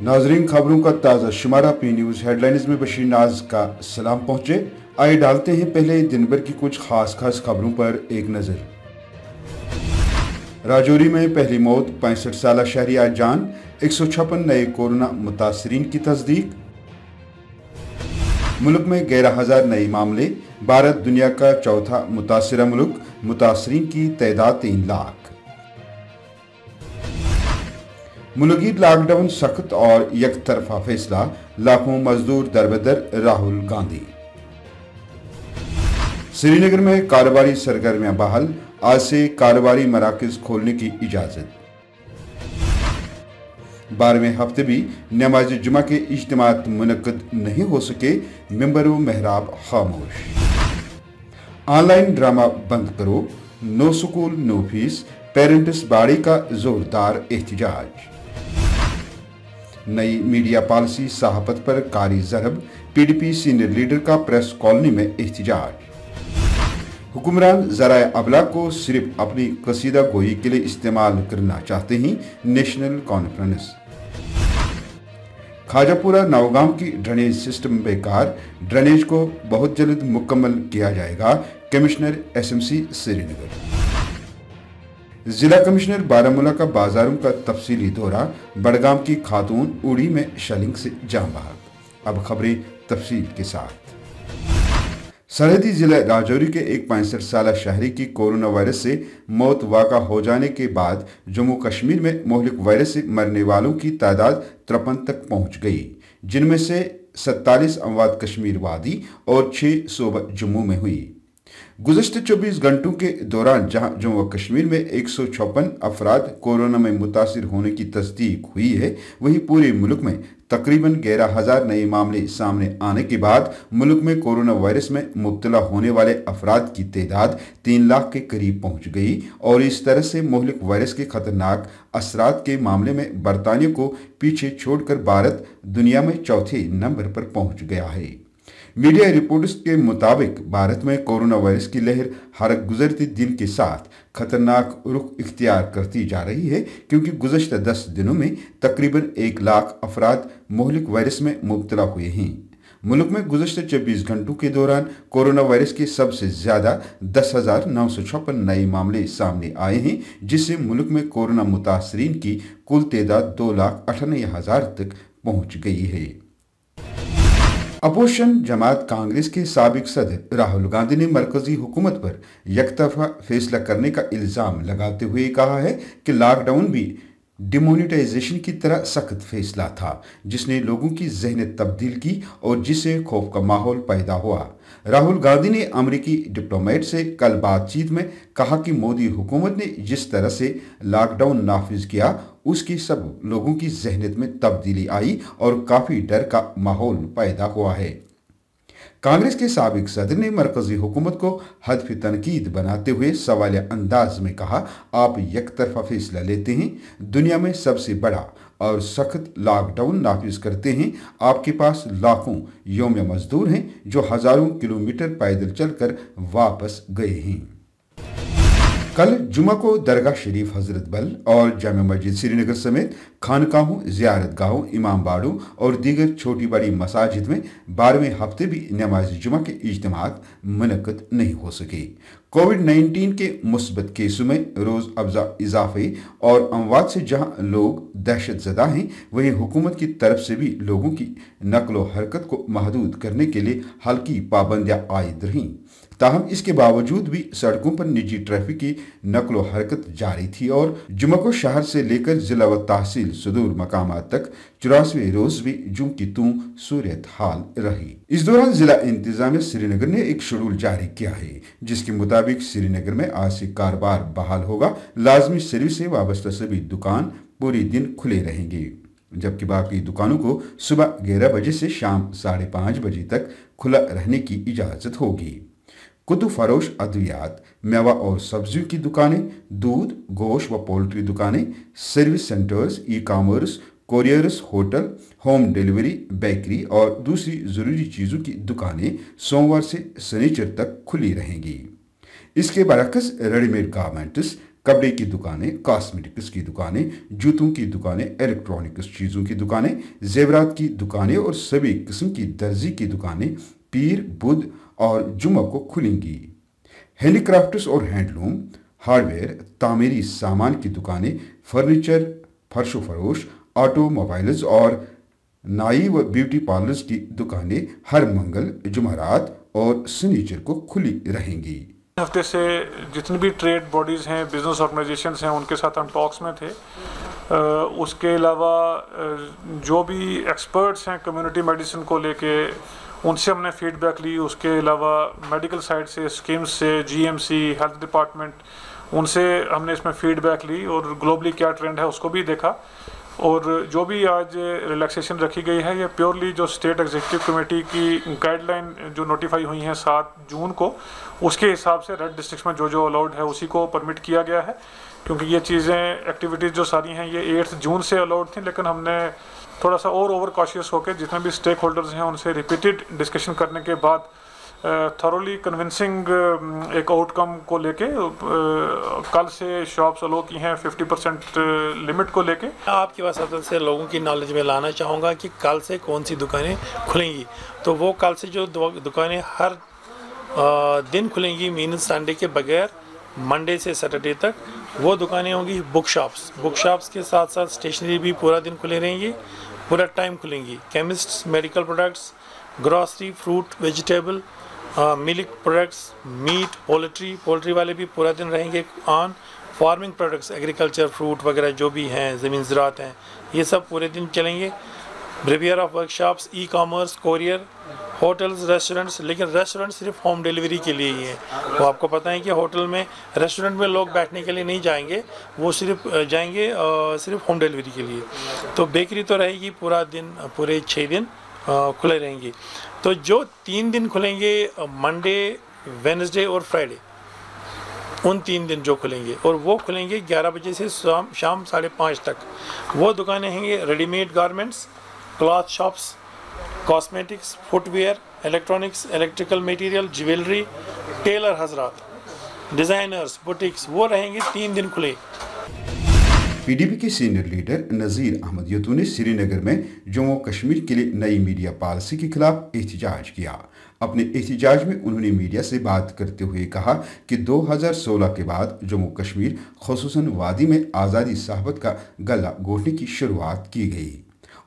नाजरीन, खबरों का ताज़ा शुमारा पी न्यूज़ हेडलाइंस में बशीर नाज का सलाम पहुंचे। आइए डालते हैं पहले दिन भर की कुछ खास खबरों पर एक नज़र। राजौरी में पहली मौत, 65 साल शहरी आज जान, 156 नए कोरोना मुतासरीन की तस्दीक। मुल्क में 11,000 नए मामले, भारत दुनिया का चौथा मुतासरा मुल्क, मुतासरीन की तादाद 3 लाख। मुल्की लॉकडाउन सख्त और एक तरफा फैसला, लाखों मजदूर दरबदर, राहुल गांधी। श्रीनगर में कारोबारी सरगर्मियां बहाल, आज से कारोबारी मराकज खोलने की इजाजत। 12वें हफ्ते भी नमाज जुमा के इज्तिमात मुनक्कद नहीं हो सके, मिंबर व महराब खामोश। ऑनलाइन ड्रामा बंद करो, no school no fees, parents body का जोरदार एहतजाज। नई मीडिया पॉलिसी सहाफत पर कारी ज़रब, पीडीपी सीनियर लीडर का प्रेस कॉलोनी में एहतजाज। हुक्मरान ज़राए अबला को सिर्फ अपनी कसीदा गोई के लिए इस्तेमाल करना चाहते हैं, नेशनल कॉन्फ्रेंस। खाजापुरा नौगाम की ड्रेनेज सिस्टम बेकार, ड्रेनेज को बहुत जल्द मुकम्मल किया जाएगा, कमिश्नर एसएमसी श्रीनगर। जिला कमिश्नर बारामूला का बाजारों का तफसीली दौरा, बड़गाम की खातून उड़ी में शलिंग से जान बहक। अब खबरें तफसील के साथ। सरहदी जिला राजौरी के एक 65 साल शहरी की कोरोना वायरस से मौत वाक़ा हो जाने के बाद जम्मू कश्मीर में मोहलिक वायरस से मरने वालों की तादाद 53 तक पहुंच गई, जिनमें से 47 अमवात कश्मीर वादी और 6 सूबा जम्मू में हुई। गुज़श्ते 24 घंटों के दौरान जहां जम्मू व कश्मीर में 156 अफराद कोरोना में मुतासिर होने की तस्दीक हुई है, वहीं पूरे मुल्क में तकरीबन 11,000 नए मामले सामने आने के बाद मुल्क में कोरोना वायरस में मुब्तला होने वाले अफराद की तादाद 3 लाख के करीब पहुंच गई और इस तरह से मोहलिक वायरस के खतरनाक असरात के मामले में बरतानिया को पीछे छोड़कर भारत दुनिया में चौथे नंबर पर पहुंच गया है। मीडिया रिपोर्ट्स के मुताबिक भारत में कोरोना वायरस की लहर हर गुजरते दिन के साथ खतरनाक रुख इख्तियार करती जा रही है, क्योंकि गुज़श्ता 10 दिनों में तकरीबन 1 लाख अफराद मोहलिक वायरस में मुब्तला हुए हैं। मुल्क में गुज़श्ते 24 घंटों के दौरान कोरोना वायरस के सबसे ज़्यादा 10,956 नए मामले सामने आए हैं, जिससे मुल्क में कोरोना मुतासरीन की कुल तादाद 2,98,000 तक पहुँच गई है। अपोजिशन जमात कांग्रेस के साबिक सदर राहुल गांधी ने मरकजी हुकूमत पर यकतरफा फैसला करने का इल्ज़ाम लगाते हुए कहा है कि लॉकडाउन भी डिमोनेटाइजेशन की तरह सख्त फैसला था, जिसने लोगों की ज़हनियत तब्दील की और जिससे खौफ का माहौल पैदा हुआ। राहुल गांधी ने अमेरिकी डिप्लोमेट से कल बातचीत में कहा कि मोदी हुकूमत ने जिस तरह से लॉकडाउन नाफिज किया, उसकी सब लोगों की ज़हनियत में तब्दीली आई और काफ़ी डर का माहौल पैदा हुआ है। कांग्रेस के साबिक सदर ने मरकजी हुकूमत को हदफ तनकीद बनाते हुए सवालिया अंदाज में कहा, आप एक तरफा फैसला लेते हैं, दुनिया में सबसे बड़ा और सख्त लॉकडाउन नाफिज करते हैं, आपके पास लाखों यौम मजदूर हैं जो हज़ारों किलोमीटर पैदल चलकर वापस गए हैं। कल जुमा को दरगाह शरीफ हजरत बल और जामा मस्जिद श्रीनगर समेत खानकाहों, ज़ियारतगाहों, इमाम बाड़ों और दीगर छोटी बड़ी मसाजिद में 12वें हफ्ते भी नमाज जुमा के इज्तिमात मुनक्कद नहीं हो सके। कोविड-19 के मुस्बत केसों में रोज़ अफजा इजाफे और अमवात से जहां लोग दहशत ज़दा हैं, वहीं हुकूमत की तरफ से भी लोगों की नकलो हरकत को महदूद करने के लिए हल्की पाबंदियाँ आयद रहीं। ताहम इसके बावजूद भी सड़कों पर निजी ट्रैफिक की नकलो हरकत जारी थी और जुमा को शहर से लेकर जिला व तहसील सुदूर मकामात तक 84वें रोज भी जुम की तू सूरत हाल रही। इस दौरान जिला इंतजामिया श्रीनगर ने एक शेड्यूल जारी किया है, जिसके मुताबिक श्रीनगर में आज से कारोबार बहाल होगा। लाजमी सर्विस से वाबस्ता सभी दुकान पूरे दिन खुले रहेंगे, जबकि बाकी दुकानों को सुबह 11 बजे से शाम 5:30 बजे तक खुला रहने की इजाज़त होगी। कुतुब फरोश, अद्वियात, मेवा और सब्जियों की दुकानें, दूध, गोश्त व पोल्ट्री दुकानें, service centres, e commerce, couriers, hotel, home delivery, bakery और दूसरी ज़रूरी चीज़ों की दुकानें सोमवार से शनिचर तक खुली रहेंगी। इसके बरअक्स रेडीमेड गारमेंट्स, कपड़े की दुकानें, कॉस्मेटिक्स की दुकानें, जूतों की दुकानें, इलेक्ट्रॉनिक्स चीज़ों की दुकानें, जेवरात की दुकानें और सभी किस्म की दर्जी की दुकानें पीर, बुध और जुम्मा को खुलेंगी। हैंडीक्राफ्ट्स और हैंडलूम, हार्डवेयर, तामीरी सामान की दुकानें, फर्नीचर, फर्श फरोश, ऑटोमोबाइल्स और नाई व ब्यूटी पार्लर्स की दुकानें हर मंगल, जुमेरात और शनिचर को खुली रहेंगी। हफ्ते से जितनी भी ट्रेड बॉडीज़ हैं, बिजनेस ऑर्गेनाइजेशंस हैं, उनके साथ हम टॉक्स में थे। उसके अलावा जो भी एक्सपर्ट्स हैं कम्युनिटी मेडिसिन को लेके, उनसे हमने फीडबैक ली। उसके अलावा मेडिकल साइड से, स्कीम्स से, जीएमसी, हेल्थ डिपार्टमेंट, उनसे हमने इसमें फीडबैक ली और ग्लोबली क्या ट्रेंड है उसको भी देखा। और जो भी आज रिलैक्सेशन रखी गई है, ये प्योरली जो स्टेट एग्जीक्यूटिव कमेटी की गाइडलाइन जो नोटिफाई हुई हैं 7 जून को, उसके हिसाब से रेड डिस्ट्रिक्ट्स में जो अलाउड है उसी को परमिट किया गया है। क्योंकि ये चीज़ें, एक्टिविटीज़ जो सारी हैं ये 8 जून से अलाउड थी, लेकिन हमने थोड़ा सा और ओवर कॉशियस होकर जितने भी स्टेक होल्डर्स हैं उनसे रिपीटेड डिस्कशन करने के बाद थॉरोली कन्विंसिंग एक आउटकम को लेके कल से शॉप्स अलो की हैं 50% लिमिट को लेके। आपकी वसातत से लोगों की नॉलेज में लाना चाहूँगा कि कल से कौन सी दुकानें खुलेंगी। तो वो कल से जो दुकानें हर दिन खुलेंगी, मीन संडे के बगैर, मंडे से सैटरडे तक, वो दुकानें होंगी बुक शॉप्स के साथ साथ स्टेशनरी भी पूरा दिन खुले रहेंगी, पूरा टाइम खुलेंगी। Chemists, medical products, grocery, fruit, vegetable, milk products, meat, poultry वाले भी पूरा दिन रहेंगे on. Farming products, agriculture, fruit वगैरह जो भी हैं, ज़मीन ज़राअत हैं, ये सब पूरे दिन चलेंगे। ब्रेवियर of workshops, e commerce, courier, hotels, restaurants, लेकिन रेस्टोरेंट सिर्फ होम डिलीवरी के लिए ही है। वो आपको पता है कि होटल में, रेस्टोरेंट में लोग बैठने के लिए नहीं जाएंगे, वो सिर्फ जाएंगे सिर्फ होम डिलीवरी के लिए। तो बेकरी तो रहेगी पूरा दिन, पूरे 6 दिन खुले रहेंगी। तो जो 3 दिन खुलेंगे, मंडे, वेडनेसडे और फ्राइडे, उन 3 दिन जो खुलेंगे, और वो खुलेंगे 11 बजे से शाम 5:30 तक। वो दुकानें हैं readymade garments, cloth shops, cosmetics, footwear, electronics, electrical material, jewellery, tailor हजरात, डिज़ाइनर्स, बुटीक्स, वो रहेंगे 3 दिन खुले। पीडीपी के सीनियर लीडर नज़ीर अहमद यतू ने श्रीनगर में जम्मू कश्मीर के लिए नई मीडिया पॉलिसी के खिलाफ एहतजाज किया। अपने एहतजाज में उन्होंने मीडिया से बात करते हुए कहा कि 2016 के बाद जम्मू कश्मीर खुसूसन वादी में आज़ादी साहबत का गला घोटने की शुरुआत की गई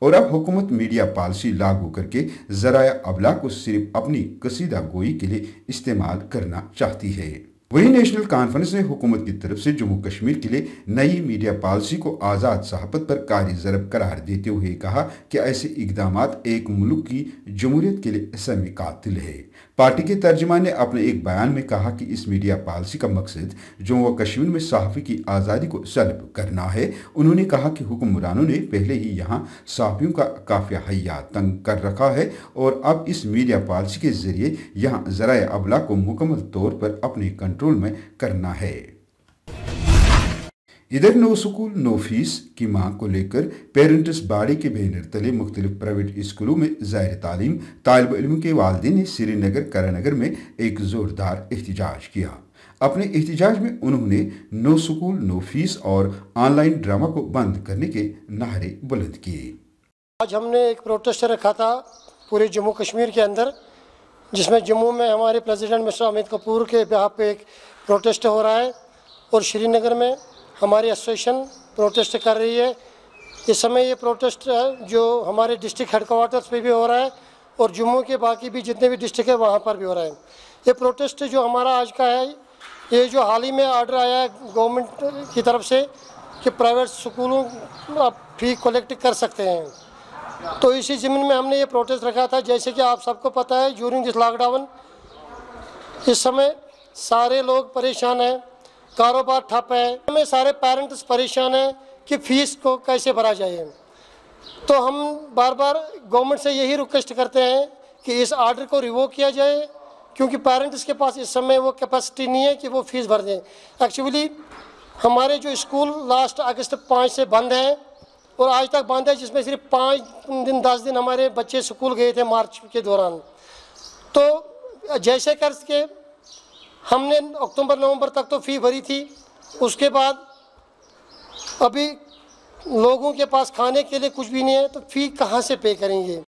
और अब हुकूमत मीडिया पॉलिसी लागू करके ज़राया अबला को सिर्फ अपनी कसीदा गोई के लिए इस्तेमाल करना चाहती है। वहीं नेशनल कॉन्फ्रेंस ने हुकूमत की तरफ से जम्मू कश्मीर के लिए नई मीडिया पॉलिसी को आज़ाद सहाफ़त पर कारी ज़रब करार देते हुए कहा कि ऐसे इक़दामात एक मुल्क की जमहूरियत के लिए समी कातिल है। पार्टी के तर्जुमान ने अपने एक बयान में कहा कि इस मीडिया पॉलिसी का मकसद जम्मू कश्मीर में सहाफ़ी की आज़ादी को सल्ब करना है। उन्होंने कहा कि हुक्मरानों ने पहले ही यहाँ सहाफ़ियों का काफ़िया हय्या तंग कर रखा है और अब इस मीडिया पॉलिसी के ज़रिए यहाँ ज़राए अबला को मुकम्मल तौर पर अपने कंट्रोल में करना है। इधर नो स्कूल नो फीस की मांग को लेकर पेरेंट्स बॉडी के बैनर तले मुख्तलिफ प्राइवेट स्कूलों में ज़ाहिर तालीम तालिब इल्म के वालिदैन ने श्रीनगर करानगर में एक ज़ोरदार एहतजाज किया। अपने एहतजाज में उन्होंने नो स्कूल नो फीस और ऑनलाइन ड्रामा को बंद करने के नारे बुलंद किए। आज हमने एक प्रोटेस्ट रखा था पूरे जम्मू कश्मीर के अंदर, जिसमें जम्मू में हमारे प्रेसिडेंट मिस्टर अमित कपूर के बिहाफ पे एक प्रोटेस्ट हो रहा है और श्रीनगर में हमारी एसोसिएशन प्रोटेस्ट कर रही है। इस समय ये प्रोटेस्ट जो हमारे डिस्ट्रिक्ट हेडक्वार्टर्स पे भी हो रहा है और जम्मू के बाकी भी जितने भी डिस्ट्रिक्ट है वहाँ पर भी हो रहा है। ये प्रोटेस्ट जो हमारा आज का है, ये जो हाल ही में आर्डर आया है गवर्नमेंट की तरफ से कि प्राइवेट स्कूलों आप फी कलेक्ट कर सकते हैं, तो इसी ज़मीन में हमने ये प्रोटेस्ट रखा था। जैसे कि आप सबको पता है, ड्यूरिंग दिस लॉकडाउन इस समय सारे लोग परेशान हैं, कारोबार ठप है, हमें सारे पेरेंट्स परेशान हैं कि फ़ीस को कैसे भरा जाए। तो हम बार बार गवर्नमेंट से यही रिक्वेस्ट करते हैं कि इस आर्डर को रिवोक किया जाए, क्योंकि पेरेंट्स के पास इस समय वो कैपेसिटी नहीं है कि वो फ़ीस भर दें। एक्चुअली हमारे जो स्कूल लास्ट अगस्त 5 से बंद हैं और आज तक बंद है, जिसमें सिर्फ 5 दिन 10 दिन हमारे बच्चे स्कूल गए थे मार्च के दौरान। तो जैसे कर के हमने अक्टूबर नवंबर तक तो फ़ी भरी थी, उसके बाद अभी लोगों के पास खाने के लिए कुछ भी नहीं है, तो फ़ी कहाँ से पे करेंगे।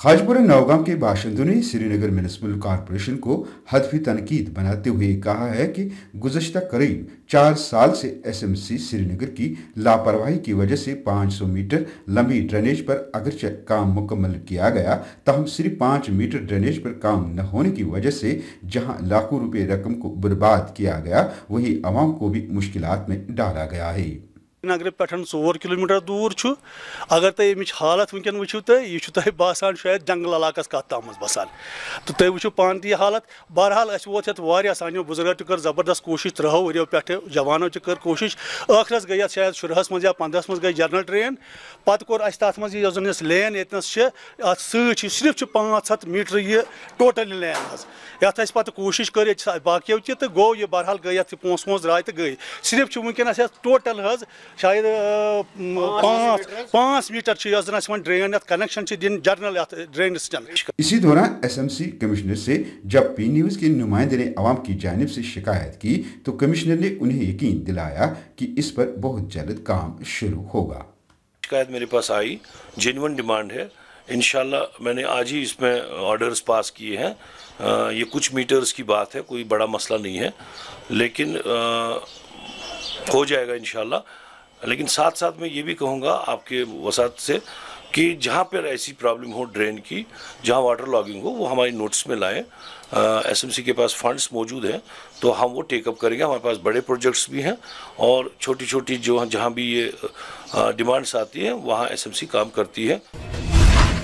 खाजपुर नौगांव के बाशिंदों ने श्रीनगर म्यूनिसिपल कॉरपोरेशन को हदफी तनकीद बनाते हुए कहा है कि गुज़श्ता करीब 4 साल से SMC श्रीनगर की लापरवाही की वजह से 500 मीटर लंबी ड्रेनेज पर अगरचे काम मुकम्मल किया गया, ताहम सिर्फ 5 मीटर ड्रेनेज पर काम न होने की वजह से जहां लाखों रुपए रकम को बर्बाद किया गया, वहीं आवाम को भी मुश्किलात में डाला गया है। नगर पे 4 किलोमीटर दूर छु, अगर तुम अमिच हालत वनकन वो तुम बसान शायद जंगल इलाकस कत तम बसान, तो तुम वो पान ती हालत। बहरहाल वोत सानो बुजुर्गो तक कर जबरदस्त कोशिश 3 वरियों पे, जवानों कर कोशिश, आखिरस गई शायद 10 मज या 15 मज गई जर्नल ट्रेन, पत कोर तथ मज लेन यतनस सिर्फ 500 मीटर ये टोटल लेन यथ पे कोशिश कर बाकियों तो गो ये बहरहाल गई पोस वोस द्राय तो गई सिर्फ वनकस टोटल शायद 5 मीटर ड्रेन कनेक्शन दिन जर्नल ड्रेन। इसी दौरान SMC कमिश्नर से जब पी न्यूज के नुमाइंदे ने आवाम की जानिब से शिकायत की तो कमिश्नर ने उन्हें यकीन दिलाया कि इस पर बहुत जल्द काम शुरू होगा। शिकायत मेरे पास आई, जेन्युइन डिमांड है, इंशाल्लाह मैंने आज ही इसमें ऑर्डर्स पास किए हैं। ये कुछ मीटर्स की बात है, कोई बड़ा मसला नहीं है, लेकिन हो जाएगा इंशाल्लाह। लेकिन साथ साथ मैं ये भी कहूँगा आपके वसात से कि जहाँ पर ऐसी प्रॉब्लम हो ड्रेन की, जहाँ वाटर लॉगिंग हो, वो हमारी नोटिस में लाएं। SMC के पास फंड्स मौजूद हैं तो हम वो टेकअप करेंगे। हमारे पास बड़े प्रोजेक्ट्स भी हैं और छोटी छोटी जो जहाँ भी ये डिमांड्स आती हैं वहाँ SMC काम करती है।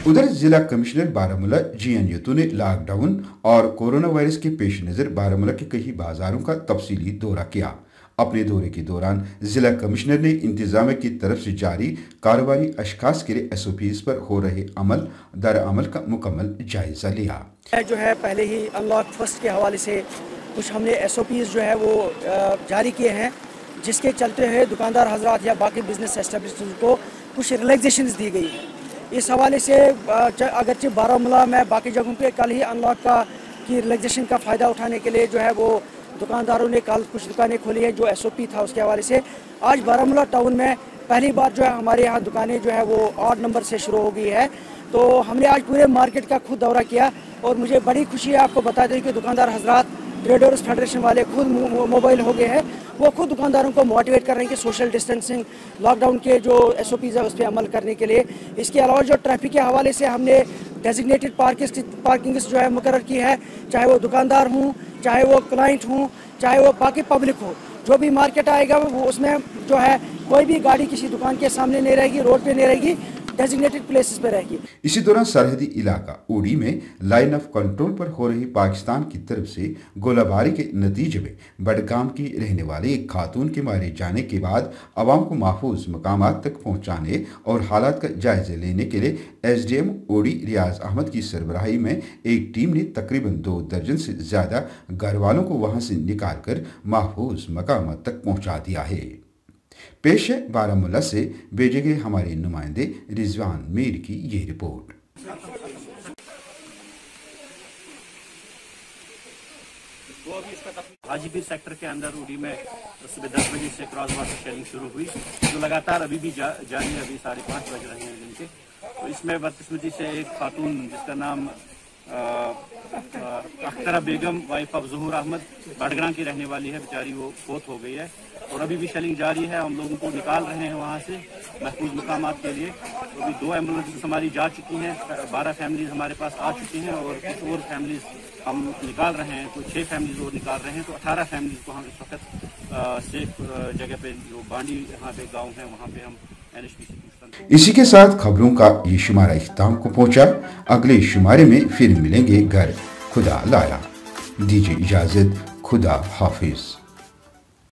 उधर जिला कमिश्नर बारामूला GN यतू ने लॉकडाउन और कोरोना वायरस के पेश नज़र बारामूला के कई बाजारों का तफसीली दौरा किया। अपने दौरे के दौरान जिला कमिश्नर ने इंतजामिया की तरफ से जारी कारोबारी अशखास के लिए SOPs पर हो रहे अमल का मुकम्मल जायजा लिया। जो है पहले ही अनलॉक फर्स्ट के हवाले से कुछ हमने SOPs जो है वो जारी किए हैं, जिसके चलते हुए दुकानदार हजरात या बाकी बिजनेस एस्टेब्लिशमेंट को कुछ रिलैक्सेशंस दी गई है। इस हवाले से अगरचे बारामूला में बाकी जगहों पे कल ही अनलॉक की रिलैक्सेशन का फ़ायदा उठाने के लिए जो है वो दुकानदारों ने कल कुछ दुकानें खोली है जो SOP था उसके हवाले से। आज बारामूला टाउन में पहली बार जो है हमारे यहाँ दुकानें जो है वो 8 नंबर से शुरू हो गई है। तो हमने आज पूरे मार्केट का खुद दौरा किया और मुझे बड़ी खुशी है आपको बता दें कि दुकानदार हजरात ट्रेडर्स फेडरेशन वाले खुद मोबाइल हो गए हैं, वो खुद दुकानदारों को मोटिवेट कर रहे हैं कि सोशल डिस्टेंसिंग लॉकडाउन के जो SOPs है उस पर अमल करने के लिए। इसके अलावा जो ट्रैफिक के हवाले से हमने डेजिग्नेटेड पार्किंग जो है मुकर्रर की है, चाहे वो दुकानदार हों, चाहे वो क्लाइंट हों, चाहे वो बाकी पब्लिक हो, जो भी मार्केट आएगा वो उसमें जो है कोई भी गाड़ी किसी दुकान के सामने नहीं रहेगी, रोड पे नहीं रहेगी, डेजिग्नेटेड प्लेसेस पे रहेगी। इसी दौरान सरहदी इलाका उड़ी में लाइन ऑफ कंट्रोल पर हो रही पाकिस्तान की तरफ से गोलाबारी के नतीजे में बडगाम की रहने वाली एक खातून के मारे जाने के बाद आवाम को महफूज मकामात तक पहुँचाने और हालात का जायजा लेने के लिए SDM उड़ी रियाज अहमद की सरबराही में एक टीम ने तकरीबन 2 दर्जन से ज़्यादा घर वालों को वहाँ से निकाल कर महफूज मकामात तक पहुँचा दिया है। पेश है बारामूला से भेजे गए हमारे नुमाइंदे रिजवान मीर की ये रिपोर्ट। हाजीपीर सेक्टर के अंदर उड़ी में सुबह 10 बजे से क्रॉस वाटर शेलिंग शुरू हुई, जो लगातार अभी भी जारी है। अभी 5:30 बज रहे हैं दिन के। तो इसमें बदकिस्मती से एक खातून जिसका नाम अख्तरा बेगम वाइफ ऑफ ज़हूर अहमद बडग्रां की रहने वाली है, बेचारी वो फौत हो गई है और अभी भी शेलिंग जारी है। हम लोगों को निकाल रहे हैं वहाँ से महफूज मकामात के लिए। तो अभी 2 एम्बुलेंस हमारी जा चुकी हैं, 12 फैमिलीज हमारे पास आ चुकी हैं और कुछ और फैमिलीज हम निकाल रहे हैं, कुछ 6 फैमिलीज और निकाल रहे हैं। तो 18 फैमिलीज को हम इस वक्त सेफ जगह पे जो बांडी यहाँ पे गाँव है वहाँ पे हम इसी के साथ खबरों का ये शुमारा इख्तिताम को पहुंचा। अगले शुमारे में फिर मिलेंगे। घर खुदा लाया। दीजिए इजाजत। खुदा हाफिज।